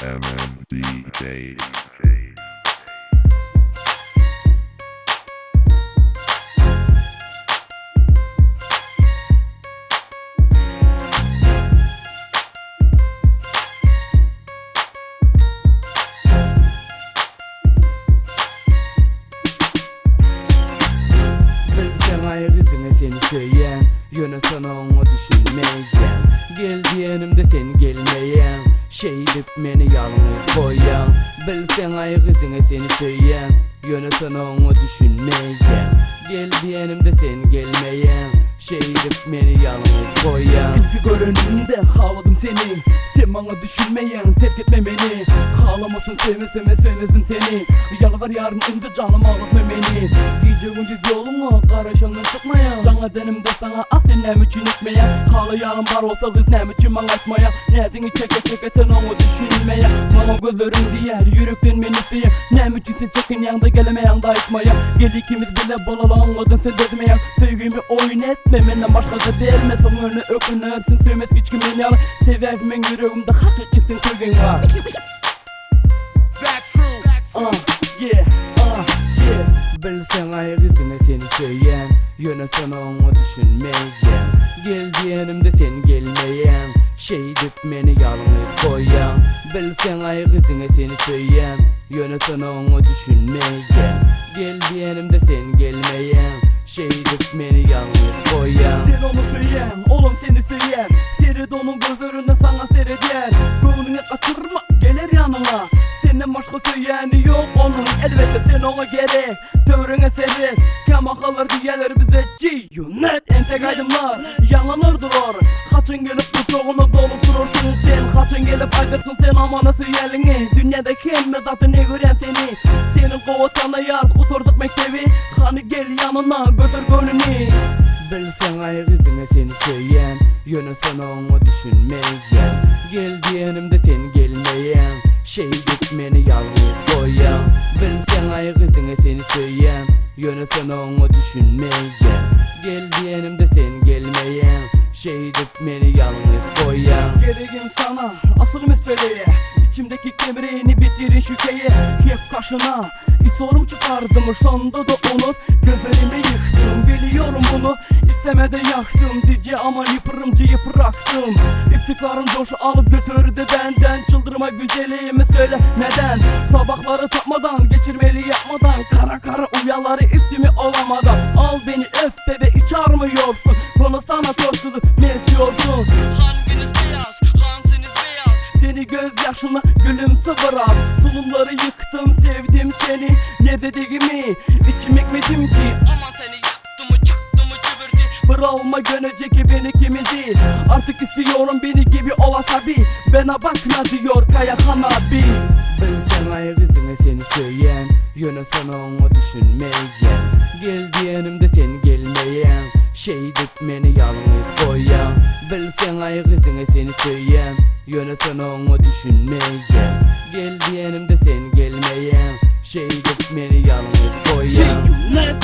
MMDJ. Ayrıldığını seni söyleyen, yöne sana onu düşünmeyen, geldi yanımda sen gelmeyen, şey edip beni yalnız koyan. Bilsen ayrıldığını seni söyleyen, yöne sana onu düşünmeyen, geldi yanımda sen gelmeyen, şey edip beni yalnız koyan. İlk görünümde havladım seni, sen bana düşünmeyen, terk etme beni. Ağlamasın sevmezdim seni, yalvar yarın indi canım ağlatma beni. Gece gündüz yolumu karışandan çıkmaya, cana denimde sana aslen için etmeye. Ağlayanım var olsa kız nem için bana etmeye, nezini çeke sen onu düşünmeye. Bana gözlerim diyer, yürekten beni isteyen, nem için sen çekin yanında gelemeyen da etmeye. Gel ikimiz bile bolalı anladın sen demeyen, sevgimi oyun etme benden başkası değilme. Son önüne ökünürsün sevmez hiç kimin yalan, severmen yüreğimde hakikisin sevgin var. Yeah. Bilsen ayrıldığını seni söyleyen, yöne sana onu düşünmeyen, geldi yanımda sen gelmeyen, şey edip beni yalnız koyan. Bilsen ayrıldığını seni söyleyen, yöne sana onu düşünmeyen, geldi yanımda sen gelmeyen, şey edip beni yalnız koyan. Sen onu söyleyen, oğlum seni söyleyen, seyret onun gözlerinde sana seyreder. Gönlünü kaçırma, gelir yanına, senden başka söyleyeni yok onun. Elbette sen ona gerek, tövrene seyret, kama kalır diyeler bize G-Unit. Entek aydınlar, yalanır durur, kaçın gelip bu çoğunu dolup durursun sen. Kaçın gelip aydırsın sen amana söyleyenini, dünyada kim zaten ne gören seni. Senin kovutana yaz, kuturduk mektebi, hani gel yanına götür gönlünü. Bilsen ayrıldığını seni söyleyen, yöne sana onu düşünmeyen, geldi yanımda sen gelmeyen, şey edip beni yalnız koyan. Bilsen ayrıldığını seni söyleyen, yöne sana onu düşünmeyen, geldi yanımda sen gelmeyen, şey edip beni yalnız koyan. Gereğim sana asıl meseleye, İçimdeki kemireğini bitirin şükeye. Hep karşına sorum çıkardım, sonunda da onu gözlerimi yıktım. Biliyorum bunu istemede yaktım, dice ama yıpırımcıyı bıraktım. İptiklarım coşu alıp götürdü benden, çıldırma güzelliğimi söyle neden. Sabahları tapmadan, geçirmeli yapmadan, kara kara uyaları iftimi olamadan. Al beni öp bebe, hiç armıyorsun, konu sana tortudu mesiyorsun. Hanginiz beyaz, hanginiz beyaz, seni gözyaşına gülümse biraz. Zulümleri yıktım, sevdim seni, ne dediğimi içim ekmedim ki. Aman seni yaktı mı, çaktı mı, çevirdi. Bırakma gönecek beni ikimizi, artık istiyorum beni gibi olasa bir. Bana bak ne diyor Kayahan abi. Bilsen ayrıldığını seni söyleyen, yöne sana onu düşünmeyen, geldi yanımda sen gelmeyen, şey edip beni yalnız koyan. Bilsen ayrıldığını seni söyleyen, yöne sana onu düşünmeyen, geldi yanımda sen gelmeyen, şey edip beni yalnız koyan. G-Unit.